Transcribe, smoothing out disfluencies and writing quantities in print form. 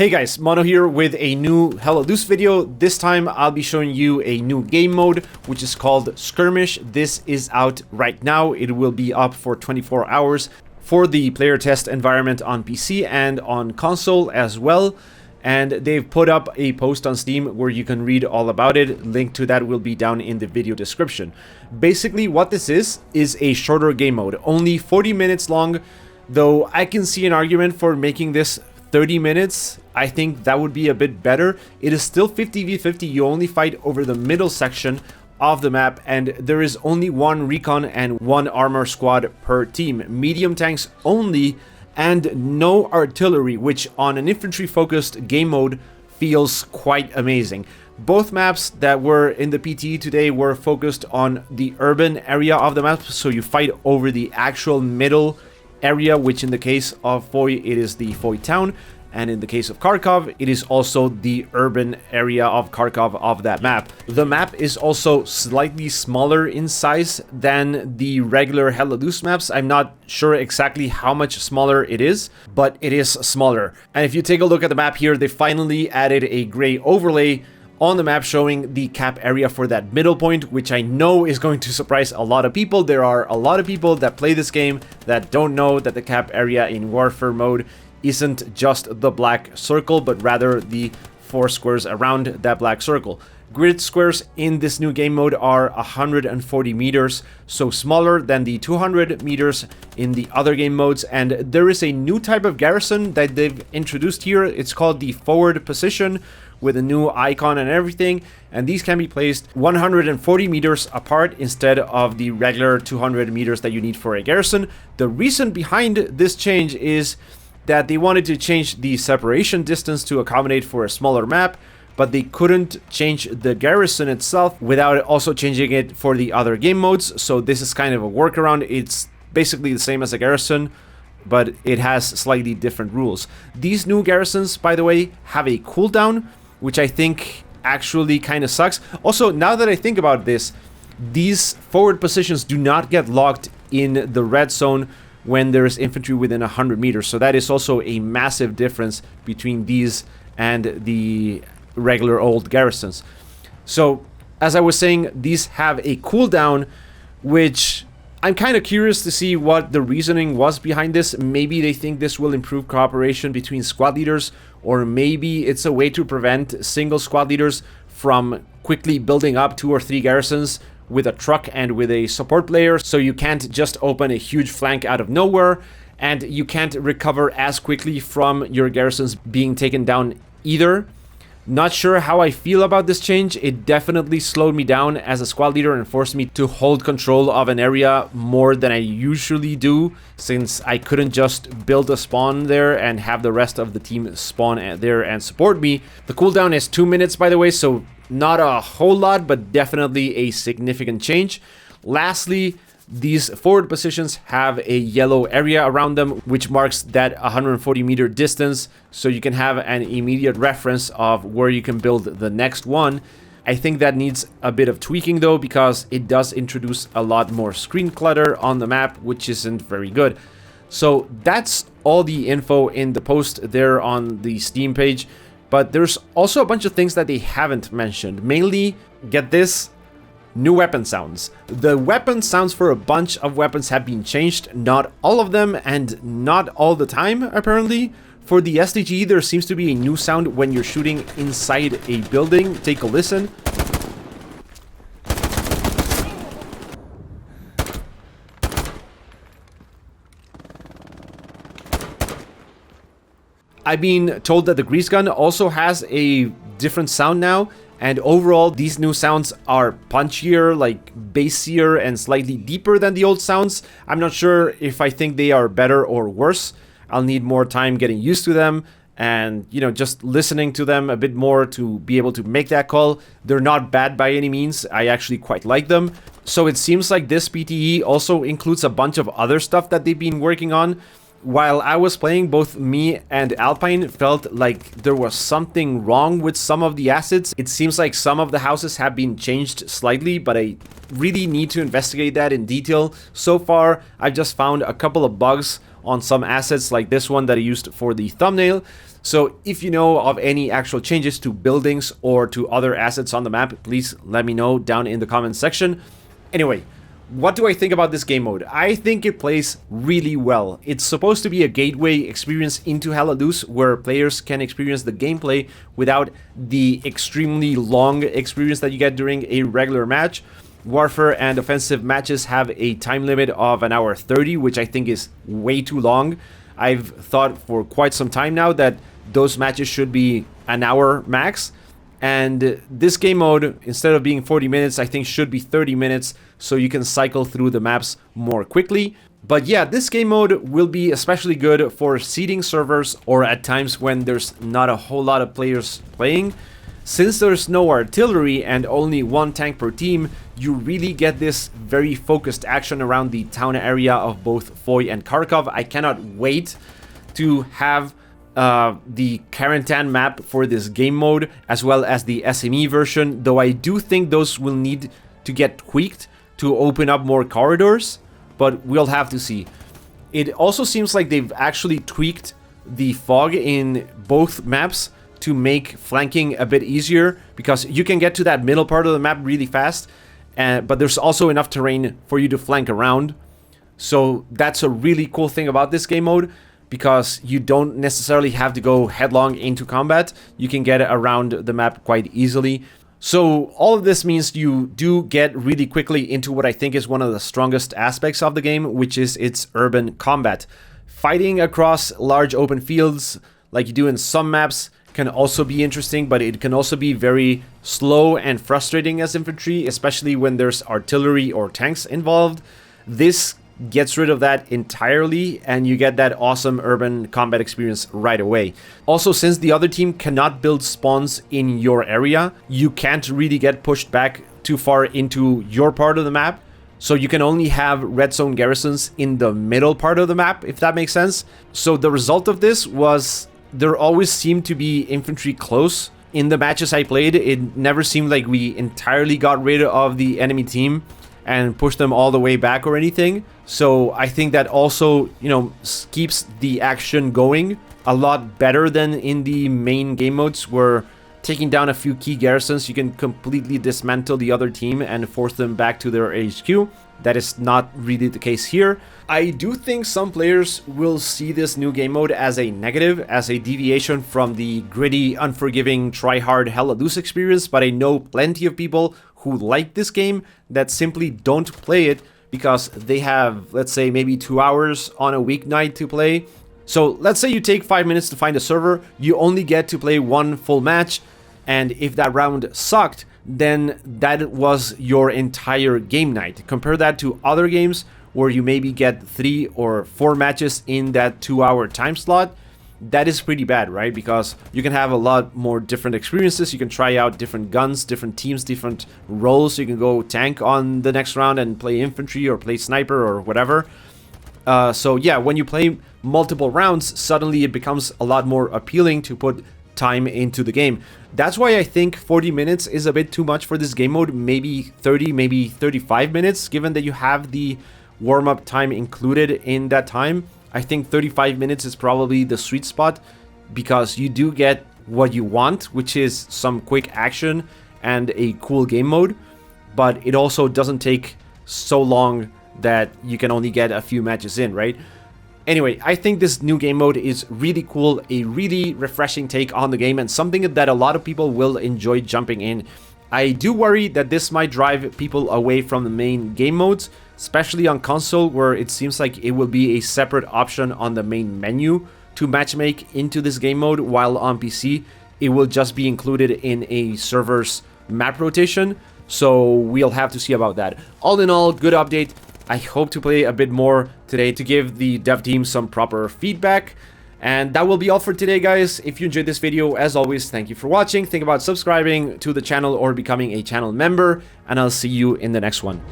Hey guys, Mono here with a new Hella Loose video. This time I'll be showing you a new game mode which is called Skirmish. This is out right now. It will be up for 24 hours for the player test environment on PC and on console as well. And they've put up a post on Steam where you can read all about it. Link to that will be down in the video description. Basically what this is a shorter game mode, only 40 minutes long, though I can see an argument for making this 30 minutes. I think that would be a bit better. It is still 50v50. You only fight over the middle section of the map, and there is only one recon and one armor squad per team. Medium tanks only, and no artillery, which on an infantry focused game mode feels quite amazing. Both maps that were in the PTE today were focused on the urban area of the map, so you fight over the actual middle area, which in the case of Foy it is the Foy town, and in the case of Kharkov it is also the urban area of Kharkov of that map. The map is also slightly smaller in size than the regular Hella Loose maps. I'm not sure exactly how much smaller it is, but it is smaller. And if you take a look at the map here, they finally added a gray overlay on the map showing the cap area for that middle point, which I know is going to surprise a lot of people. There are a lot of people that play this game that don't know that the cap area in Warfare mode isn't just the black circle, but rather the 4 squares around that black circle. Grid squares in this new game mode are 140 meters, so smaller than the 200 meters in the other game modes. And there is a new type of garrison that they've introduced here. It's called the forward position, with a new icon and everything, and these can be placed 140 meters apart instead of the regular 200 meters that you need for a garrison. The reason behind this change is that they wanted to change the separation distance to accommodate for a smaller map, but they couldn't change the garrison itself without also changing it for the other game modes. So this is kind of a workaround. It's basically the same as a garrison, but it has slightly different rules. These new garrisons, by the way, have a cooldown, which I think actually kind of sucks. Also, now that I think about this, these forward positions do not get locked in the red zone when there is infantry within 100 meters. So that is also a massive difference between these and the regular old garrisons. So, as I was saying, these have a cooldown, which I'm kind of curious to see what the reasoning was behind this. Maybe they think this will improve cooperation between squad leaders, or maybe it's a way to prevent single squad leaders from quickly building up 2 or 3 garrisons with a truck and with a support player, so you can't just open a huge flank out of nowhere, and you can't recover as quickly from your garrisons being taken down either. Not sure how I feel about this change. It definitely slowed me down as a squad leader and forced me to hold control of an area more than I usually do, since I couldn't just build a spawn there and have the rest of the team spawn there and support me. The cooldown is 2 minutes, by the way, so not a whole lot, but definitely a significant change. Lastly, these forward positions have a yellow area around them, which marks that 140 meter distance, so you can have an immediate reference of where you can build the next one. I think that needs a bit of tweaking though, because it does introduce a lot more screen clutter on the map, which isn't very good. So that's all the info in the post there on the Steam page, but there's also a bunch of things that they haven't mentioned. Mainly, get this, new weapon sounds. The weapon sounds for a bunch of weapons have been changed, not all of them and not all the time apparently. For the STG, there seems to be a new sound when you're shooting inside a building. Take a listen. I've been told that the grease gun also has a different sound now. And overall, these new sounds are punchier, like bassier and slightly deeper than the old sounds. I'm not sure if I think they are better or worse. I'll need more time getting used to them and, you know, just listening to them a bit more to be able to make that call. They're not bad by any means. I actually quite like them. So it seems like this PTE also includes a bunch of other stuff that they've been working on. While I was playing, both me and Alpine felt like there was something wrong with some of the assets. It seems like some of the houses have been changed slightly, but I really need to investigate that in detail. So far, I've just found a couple of bugs on some assets like this one that I used for the thumbnail. So if you know of any actual changes to buildings or to other assets on the map, please let me know down in the comments section. Anyway, what do I think about this game mode? I think it plays really well. It's supposed to be a gateway experience into HLL where players can experience the gameplay without the extremely long experience that you get during a regular match. Warfare and offensive matches have a time limit of 1:30, which I think is way too long. I've thought for quite some time now that those matches should be an hour max. And this game mode, instead of being 40 minutes, I think should be 30 minutes, so you can cycle through the maps more quickly. But yeah, this game mode will be especially good for seeding servers or at times when there's not a whole lot of players playing. Since there's no artillery and only one tank per team, you really get this very focused action around the town area of both Foy and Kharkov. I cannot wait to have the Karantan map for this game mode, as well as the SME version, though I do think those will need to get tweaked to open up more corridors, but we'll have to see. It also seems like they've actually tweaked the fog in both maps to make flanking a bit easier, because you can get to that middle part of the map really fast, but there's also enough terrain for you to flank around. So that's a really cool thing about this game mode, because you don't necessarily have to go headlong into combat. You can get around the map quite easily. So all of this means you do get really quickly into what I think is one of the strongest aspects of the game, which is its urban combat. Fighting across large open fields, like you do in some maps, can also be interesting, but it can also be very slow and frustrating as infantry, especially when there's artillery or tanks involved. This gets rid of that entirely, and you get that awesome urban combat experience right away. Also, since the other team cannot build spawns in your area, you can't really get pushed back too far into your part of the map. So you can only have red zone garrisons in the middle part of the map, if that makes sense. So the result of this was there always seemed to be infantry close. In the matches I played, it never seemed like we entirely got rid of the enemy team and push them all the way back or anything. So I think that also, you know, keeps the action going a lot better than in the main game modes, where taking down a few key garrisons, you can completely dismantle the other team and force them back to their HQ. That is not really the case here. I do think some players will see this new game mode as a negative, as a deviation from the gritty, unforgiving, try-hard, hella-loose experience, but I know plenty of people who like this game that simply don't play it because they have, let's say, maybe 2 hours on a weeknight to play. So let's say you take 5 minutes to find a server, you only get to play one full match, and if that round sucked, then that was your entire game night. Compare that to other games where you maybe get 3 or 4 matches in that 2-hour time slot. That is pretty bad, right? Because you can have a lot more different experiences. You can try out different guns, different teams, different roles. You can go tank on the next round and play infantry or play sniper or whatever. So yeah, when you play multiple rounds, suddenly it becomes a lot more appealing to put time into the game. That's why I think 40 minutes is a bit too much for this game mode. Maybe 30, maybe 35 minutes, given that you have the warm-up time included in that time. I think 35 minutes is probably the sweet spot, because you do get what you want, which is some quick action and a cool game mode, but it also doesn't take so long that you can only get a few matches in, right? Anyway, I think this new game mode is really cool, a really refreshing take on the game, and something that a lot of people will enjoy jumping in. I do worry that this might drive people away from the main game modes, especially on console, where it seems like it will be a separate option on the main menu to matchmake into this game mode, while on PC it will just be included in a server's map rotation. So we'll have to see about that. All in all, good update. I hope to play a bit more today to give the dev team some proper feedback. And that will be all for today, guys. If you enjoyed this video, as always, thank you for watching. Think about subscribing to the channel or becoming a channel member, and I'll see you in the next one.